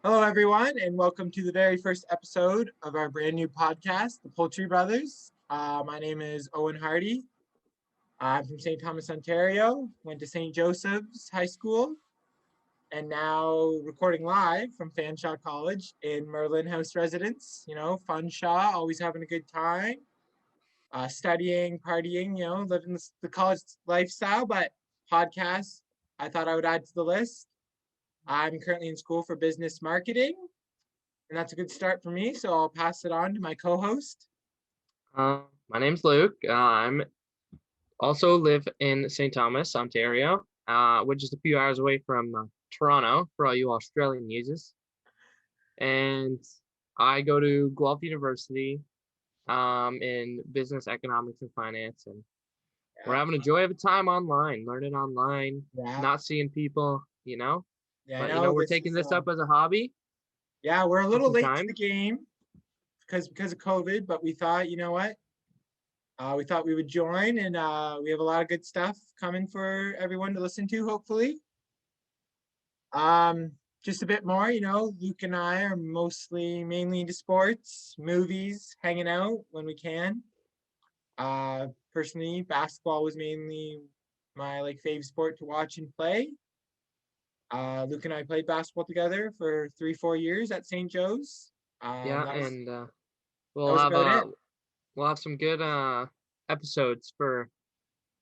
Hello, everyone, and welcome to the very first episode of our brand new podcast, the Poultry Brothers. My name is Owen Hardy. I'm from St. Thomas, Ontario, went to St. Joseph's High School, and now recording live from Fanshawe College in Merlin House residence. Fun Shaw, always having a good time, studying, partying, living the college lifestyle, but podcasts I thought I would add to the list. I'm currently in school for business marketing, and that's a good start for me. So I'll pass it on to my co-host. My name's Luke. I'm also live in St. Thomas, Ontario, which is a few hours away from Toronto for all you Australian users. And I go to Guelph University in business, economics, and finance. And we're Yeah, having a joy of a time online, learning online, yeah, not seeing people. yeah. I But, know we're this taking is. this up as a hobby Yeah, we're a for little some late to the time. game because of COVID, but we thought, you know what? We thought we would join, and we have a lot of good stuff coming for everyone to listen to. Hopefully, um, just a bit more. Luke and I are mainly into sports, movies, hanging out when we can. Personally, basketball was mainly my fave sport to watch and play. Luke and I played basketball together for 3-4 years at St. Joe's. Yeah, That was and that we'll was have about it. some good episodes for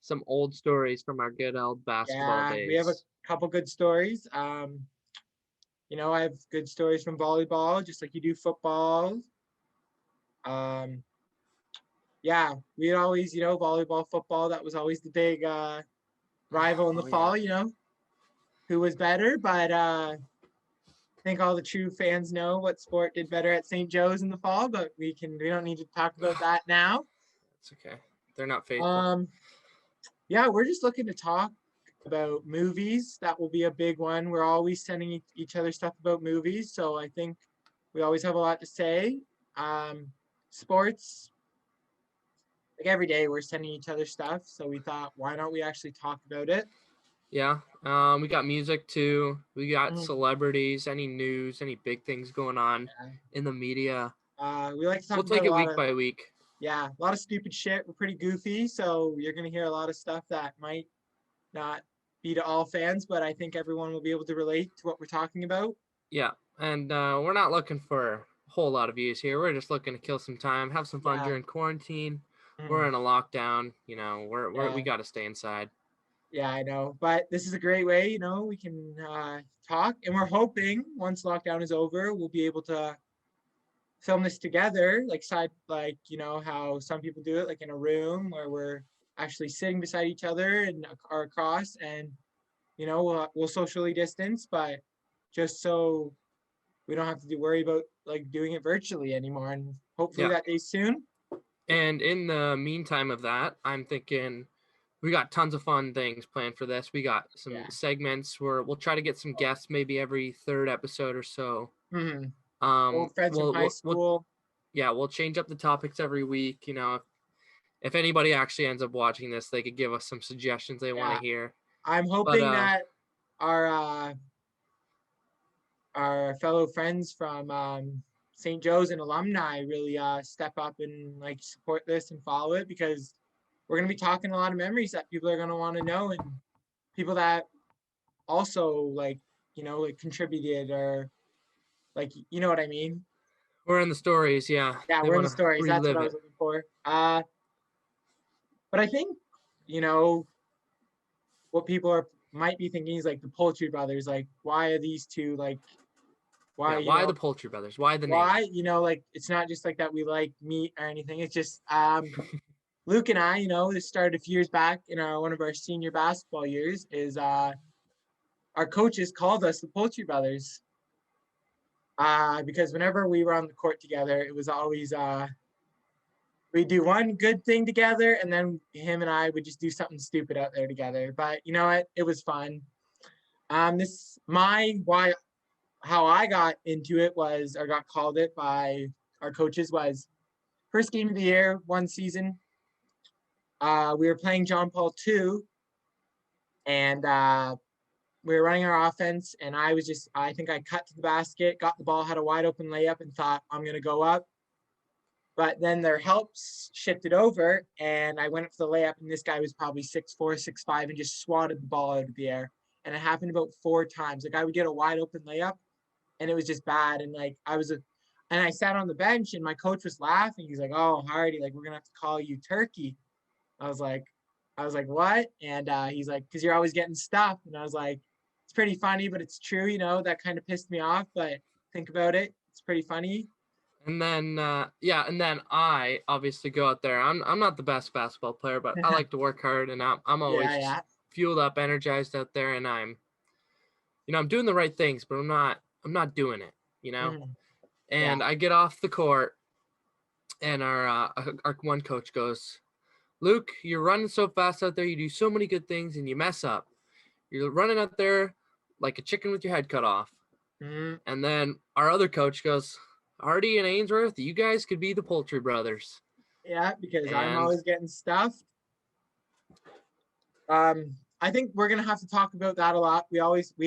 some old stories from our good old basketball Yeah, we have a days. couple good stories. I have good stories from volleyball, just like you do football. Um, yeah, we always, volleyball, football. That was always the big rival in the Oh yeah. fall. Who was better, but I think all the true fans know what sport did better at St. Joe's in the fall. But we don't need to talk about that now. It's okay. They're not faithful. Um, yeah, we're just looking to talk about movies. That will be a big one. We're always sending each other stuff about movies, so I think we always have a lot to say. Um, Sports, like every day, we're sending each other stuff. So we thought, why don't we actually talk about it? Yeah. We got music too. We got Mhm. celebrities, any news, any big things going on Yeah. in the media. We like to We'll talk about take a it lot week of by week. yeah, a lot of stupid shit. We're pretty goofy, so you're gonna hear a lot of stuff that might not be to all fans, but I think everyone will be able to relate to what we're talking about. Yeah. And we're not looking for a whole lot of views here. We're just looking to kill some time, have some fun Yeah. during quarantine. We're Mhm. in a lockdown. We Yeah. got to stay inside. Yeah, I know. But this is a great way, we can talk. And we're hoping once lockdown is over, we'll be able to film this together, how some people do it, like in a room where we're actually sitting beside each other and are across, and we'll socially distance, but just so we don't have to worry about like doing it virtually anymore. And hopefully Yeah. that day soon. And in the meantime of that, I'm thinking we got tons of fun things planned for this. We got some Yeah. segments where we'll try to get some guests maybe every third episode or so. Mm-hmm. Um, Old friends from we'll high we'll, we'll school. yeah, we'll change up the topics every week. If anybody actually ends up watching this, they could give us some suggestions they want Yeah. to hear. I'm But hoping that our uh, our fellow friends from St. Joe's and alumni really step up and like support this and follow it, because we're going to be talking a lot of memories that people are going to want to know, and people that also like contributed, or like what I mean. we're in the stories. Yeah, Yeah, they we're in want the to stories. That's what relive I was it. looking for. But I think you know what people are might be thinking is like the Poultry Brothers. Like, why are these two like? Why Yeah, why the Poultry Brothers? Why the name? why like it's not just like that we like meat or anything. It's just Luke and I, this started a few years back in our one of our senior basketball years. Is Our coaches called us the Poultry Brothers, because whenever we were on the court together, it was always we'd do one good thing together, and then him and I would just do something stupid out there together. But you know what? It was fun. This my why how I got into it was, or got called it by our coaches, was first game of the year, one season. We were playing John Paul II, and we were running our offense, and I think I cut to the basket, got the ball, had a wide open layup, and thought I'm gonna go up. But then their helps shifted over, and I went up for the layup, and this guy was probably 6'4", 6'5", and just swatted the ball out of the air. And it happened about 4 times. Like I would get a wide open layup, and it was just bad. And like and I sat on the bench, and my coach was laughing. He's like, "Oh, Hardy, like we're gonna have to call you Turkey." I was like, "What?" And he's like, "Cause you're always getting stuffed." And I was like, "It's pretty funny, but it's true, you know." That kind of pissed me off, but think about it, it's pretty funny. And then and then I obviously go out there. I'm not the best basketball player, but I like to work hard, and I'm always Yeah, just yeah. fueled up, energized out there, and I'm doing the right things, but I'm not doing it, you know. Mhm. Yeah. And I get off the court, and our one coach goes, "Luke, you're running so fast out there. You do so many good things, and you mess up. You're running out there like a chicken with your head cut off." Mhm. And then our other coach goes, "Hardy and Ainsworth, you guys could be the Poultry brothers." Yeah, because I'm And always getting stuffed. I think we're gonna have to talk about that a lot. We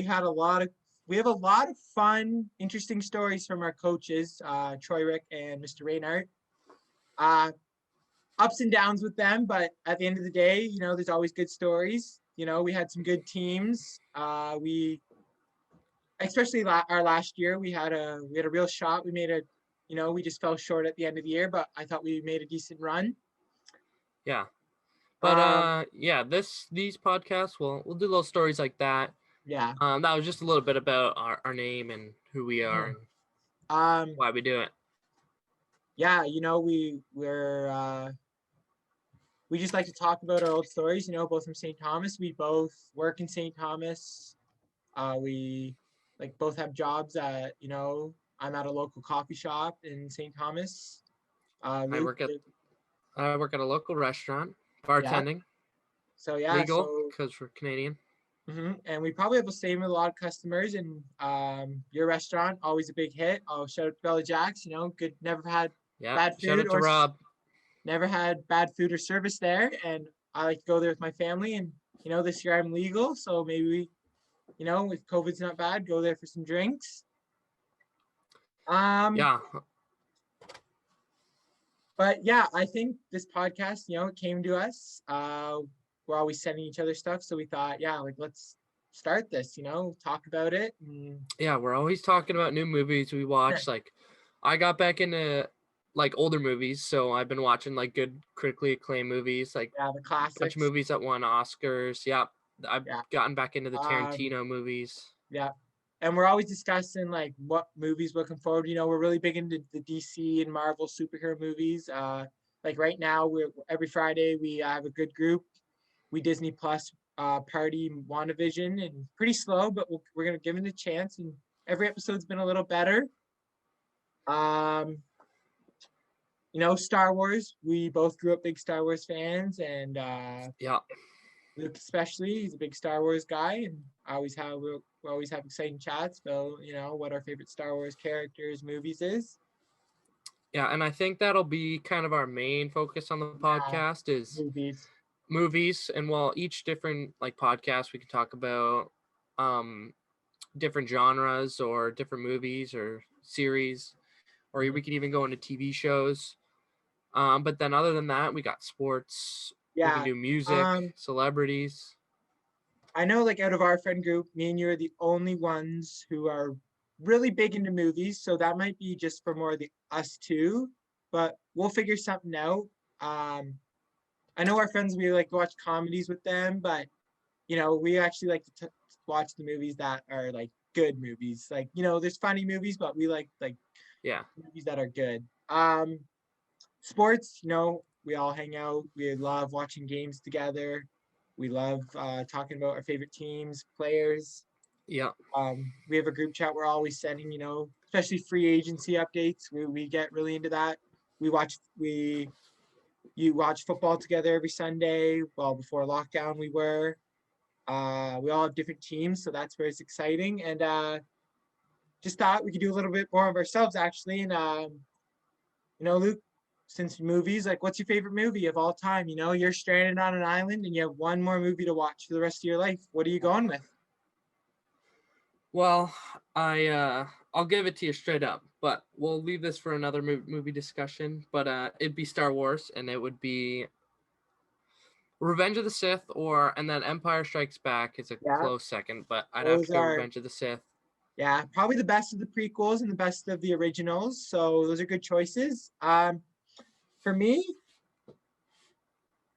have a lot of fun, interesting stories from our coaches, Troy Rick and Mr. Reynard. Uh, Ups and downs with them, but at the end of the day, you know, there's always good stories. You know, we had some good teams. We especially our last year, we had a real shot. We just fell short at the end of the year, but I thought we made a decent run. yeah, but Um, these podcasts, we'll do little stories like that. yeah. That was just a little bit about our name and who we are Mhm. and Um, why we do it. yeah, you know, we just like to talk about our old stories, you know, both from St. Thomas. We both work in St. Thomas. We like both have jobs I'm at a local coffee shop in St. Thomas. I Luke, work at I work at a local restaurant, yeah. bartending, So yeah, legal so because we're Canadian. and we probably have the same with a lot of customers. And your restaurant always a big hit. I'll shout out to Bella Jacks. You know, good. Yeah, Bad shout food out to or Rob. never had bad food or service there. And I like to go there with my family. And you know, this year I'm legal, so maybe if COVID's not bad, go there for some drinks. Um, Yeah, but yeah, I think this podcast, it came to us. We're always sending each other stuff, so we thought, yeah, like let's start this. Talk about it. yeah, we're always talking about new movies we watch. Like, I got back into like older movies, so I've been watching like good critically acclaimed movies, like Yeah, the a bunch of classics. movies that won Oscars. Yeah, I've Yeah. gotten back into the Um, Tarantino movies. yeah. And we're always discussing like what movies we're looking forward. We're really big into the DC and Marvel superhero movies. Like right now, we're every Friday we have a good group. We Disney Plus party WandaVision, and pretty slow, but we're gonna give it a chance. And every episode's been a little better. Um, Star Wars. We both grew up big Star Wars fans, and Yeah, Luke especially, he's a big Star Wars guy, and we always have exciting chats about what our favorite Star Wars characters, movies is. yeah, and I think that'll be kind of our main focus on the Yeah, podcast is movies. movies. And while each different like podcast, we can talk about um different genres or different movies or series, or Mhm. we could even go into TV shows. But then other than that, we got sports. We can Yeah. do music, Um, celebrities. I know like out of our friend group, me and you are the only ones who are really big into movies, so that might be just for more of the us two, but we'll figure something out. Um, I know our friends we like to watch comedies with them, but we actually like to watch the movies that are like good movies. Like, there's funny movies, but we like Yeah, movies that are good. Sports, we all hang out. We love watching games together. We love talking about our favorite teams, players. yeah, We have a group chat we're always sending, especially free agency updates. We get really into that. We watch we You watch football together every Sunday. Well, before lockdown, we were. We all have different teams, so that's where it's exciting. And just thought we could do a little bit more of ourselves, actually. And Luke, since movies, like, what's your favorite movie of all time? You're stranded on an island and you have one more movie to watch for the rest of your life. What are you going with? Well, I'll give it to you straight up, but we'll leave this for another movie discussion. But it'd be Star Wars, and it would be Revenge of the Sith, and then Empire Strikes Back is a Yeah, close second, but I'd have to those go are, Revenge of the Sith. yeah, probably the best of the prequels and the best of the originals. So those are good choices. For me,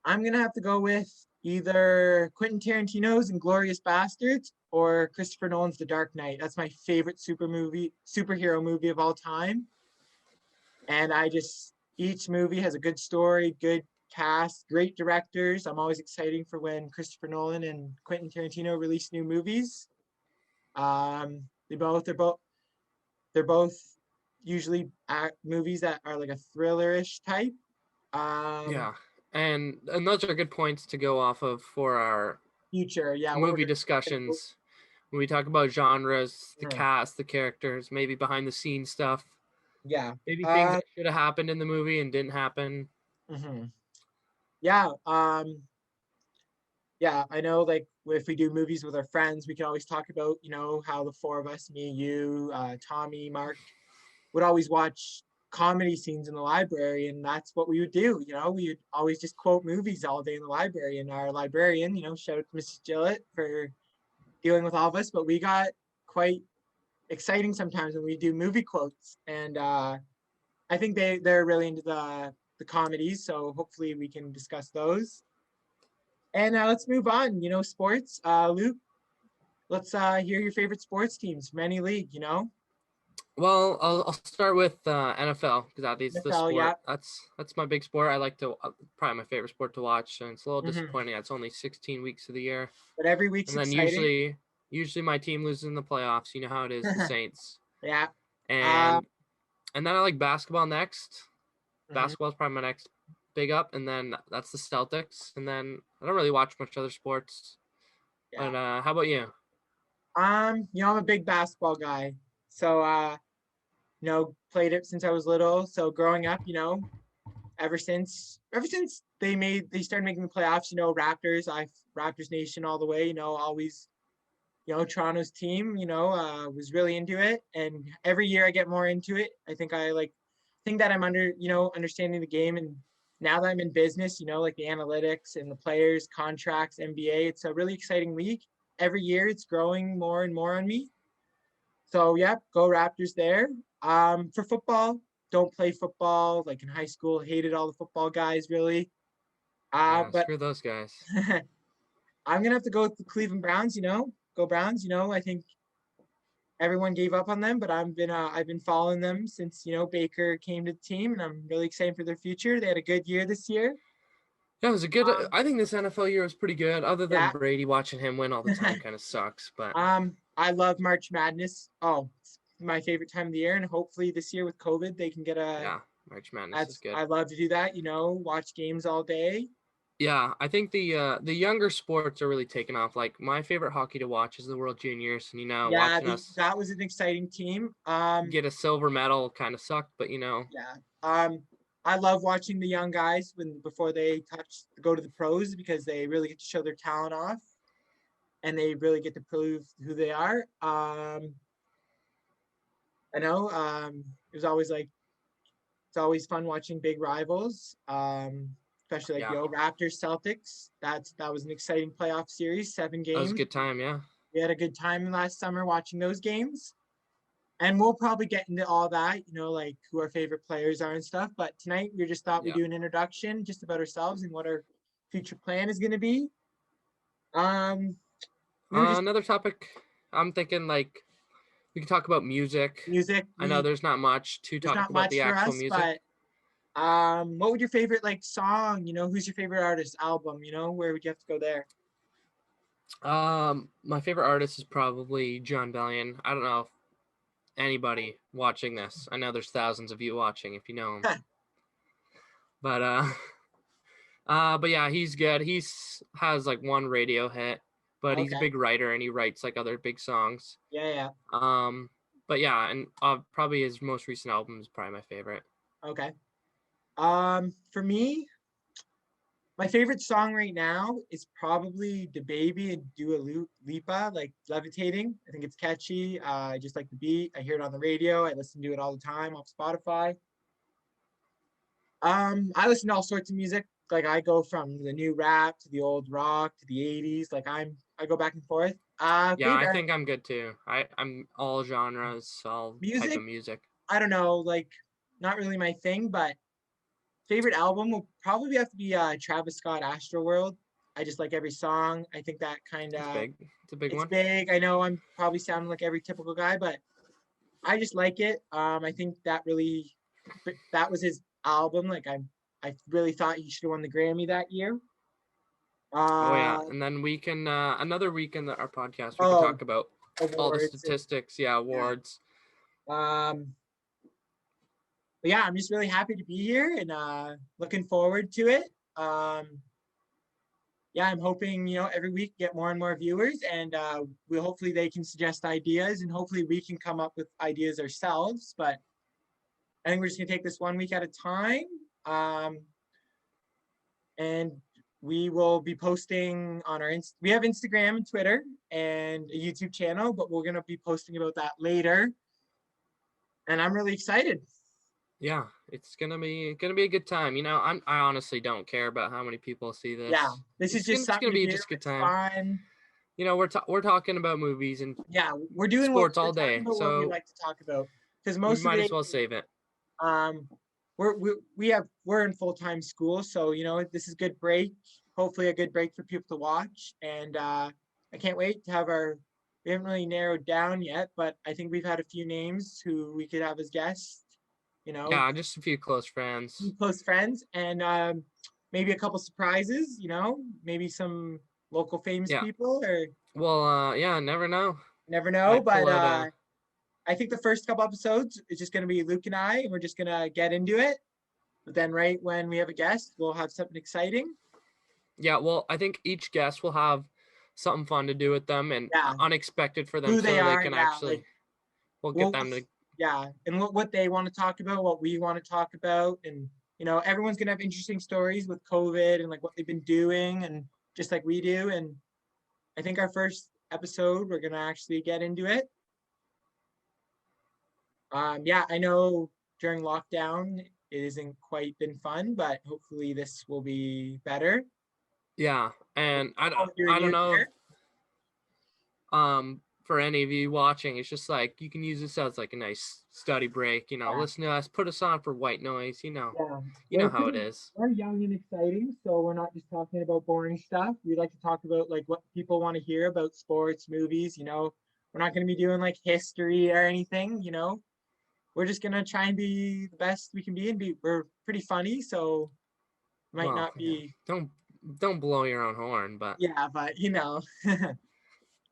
I'm gonna have to go with either Quentin Tarantino's *Inglourious Bastards* or Christopher Nolan's *The Dark Knight*. That's my favorite superhero movie of all time. And each movie has a good story, good cast, great directors. I'm always excited for when Christopher Nolan and Quentin Tarantino release new movies. They're both usually movies that are like a thriller-ish type. Um, Yeah, and those are good points to go off of for our Future, yeah, what movie we're discussions. When we talk about genres, the uh, cast, the characters, maybe behind the scenes stuff, yeah. maybe things that should have happened in the movie and didn't happen. Mhm. Yeah. Yeah, I know like if we do movies with our friends, we can always talk about, how the four of us, me, you, Tommy, Mark, would always watch comedy scenes in the library, and that's what we would do. We would always just quote movies all day in the library. And our librarian, shout out to Mrs. Gillett for dealing with all of us, but we got quite exciting sometimes when we do movie quotes. And I think they're really into the comedies, so hopefully we can discuss those. And let's move on. Sports. Luke, let's hear your favorite sports teams from any league. Well, I'll start with NFL because that is the NFL, yeah. sport. That's my big sport. I like to probably my favorite sport to watch, and it's a little Hmm. disappointing. It's only 16 weeks of the year, But every week's and then exciting. usually my team loses in the playoffs. You know how it is, the Saints. Yeah. Uh, And and then I like basketball next. mhm. Basketball is probably my next big up, and then that's the Celtics. And then I don't really watch much other sports. Yeah. But how about you? I'm a big basketball guy. So played it since I was little. So growing up, ever since they started making the playoffs, Raptors, Raptors Nation all the way, always, Toronto's team, was really into it. And every year I get more into it. I think that I'm understanding the game. And now that I'm in business, like the analytics and the players, contracts, NBA, it's a really exciting league. Every year it's growing more and more on me. So yeah, go Raptors there. For football, don't play football. Like in high school, hated all the football guys really. Yeah, But screw those guys. I'm gonna have to go with the Cleveland Browns. Go Browns. I think everyone gave up on them, but I've been following them since Baker came to the team, and I'm really excited for their future. They had a good year this year. Yeah, it was a good. Um, I think this NFL year was pretty good. Other than yeah. Brady, watching him win all the time kind of sucks. But I love March Madness. Oh, it's my favorite time of the year, and hopefully this year with COVID, they can get a. yeah, March Madness is That's good. I love to do that. Watch games all day. Yeah, I think the younger sports are really taking off. Like my favorite hockey to watch is the World Juniors, and Yeah, watching us that was an exciting team. get a silver medal kind of sucked, but Yeah. I love watching the young guys before they go to the pros because they really get to show their talent off and they really get to prove who they are. I know. It's always fun watching big rivals. Especially like yeah, Raptors Celtics. That was an exciting playoff series, seven that was a games. good time. Yeah, We had a good time last summer watching those games. And we'll probably get into all that, like who our favorite players are and stuff. But tonight we just thought we'd yeah. do an introduction just about ourselves and what our future plan is going to be. Um, we were just Another topic. I'm thinking like we could talk about music. music. I know We there's not much to There's talk not about much the for actual us, music. but what would your favorite like song? Who's your favorite artist album? Where would you have to go there? My favorite artist is probably John Bellion. I don't know if anybody watching this. I know there's thousands of you watching if you know him. But but yeah, he's good. Has like one radio hit, but he's a Okay. big writer and he writes like other big songs. Yeah, yeah. But yeah, and probably his most recent album is probably my favorite. Okay. For me, My favorite song right now is probably the Baby and Dua Lipa, like Levitating. I think it's catchy. I just like the beat. I hear it on the radio. I listen to it all the time off Spotify. I listen to all sorts of music. Like I go from the new rap to the old rock to the 80s. I go back and forth. Yeah, I Favorite think I'm good too. I'm all genres, all type music, of music. I don't know, like not really my thing, but favorite album will probably have to be Travis Scott Astroworld. I just like every song. I think that kind It's of big. It's a big it's one. big. I know I'm probably sounding like every typical guy, but I just like it. I think that was his album. I really thought he should have won the Grammy that year. Oh yeah, Uh and then we can another week in our podcast we could oh, talk about all the awards and statistics. Yeah, yeah. awards. Um but yeah, I'm just really happy to be here and looking forward to it. Um yeah, I'm hoping, every week get more and more viewers and we hopefully they can suggest ideas and hopefully we can come up with ideas ourselves. But I think we're just gonna take this one week at a time. Um, and we will be posting on we have Instagram and Twitter and a YouTube channel, but we're gonna be posting about that later. And I'm really excited. Yeah, it's gonna be a good time. I honestly don't care about how many people see Yeah, this. this is It's just gonna it's something gonna to be do. just a good It's time. fun. We're talking about movies and Yeah, we're doing what sports we're all talking day, about what we so like to talk about. Because we most of might the as well save it. um we're in full-time school, so this is good break, hopefully a good break for people to watch. And I can't wait to have we haven't really narrowed down yet, but I think we've had a few names who we could have as guests, Yeah, just a few close few friends. close friends, and maybe a couple surprises, maybe some local famous Yeah. people, or Well, yeah, never know. never know. Might But pull out a I think the first couple episodes is just going to be Luke and I, and we're just going to get into it. But then right when we have a guest, we'll have something exciting. Yeah, well, I think each guest will have something fun to do with them and Yeah, unexpected for them, who they so they are. can Yeah, like actually we'll get well, them to. yeah, and what they want to talk about, what we want to talk about, and everyone's gonna have interesting stories with COVID and like what they've been doing, and just like we do. And I think our first episode, we're gonna actually get into it. Yeah, I know during lockdown it isn't quite been fun, but hopefully this will be better. Yeah, and You're I don't new know if, here. for any of you watching, it's just like you can use this as like a nice study break. Yeah, Listen to us, put us on for white noise. yeah. You know how it is. We're young and exciting, so we're not just talking about boring stuff. We like to talk about like what people want to hear about sports, movies. We're not going to be doing like history or anything. We're just gonna try and be the best we can be and be. We're pretty funny, so might Well, not be. don't blow your own horn, but Yeah, but we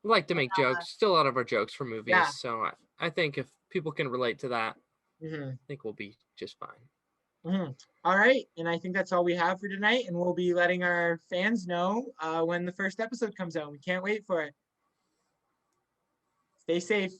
like to make jokes. Still a lot of our jokes for movies, yeah. so I think if people can relate to that, Hmm. I think we'll be just fine. Hmm. All right, and I think that's all we have for tonight. And we'll be letting our fans know when the first episode comes out. We can't wait for it. Stay safe.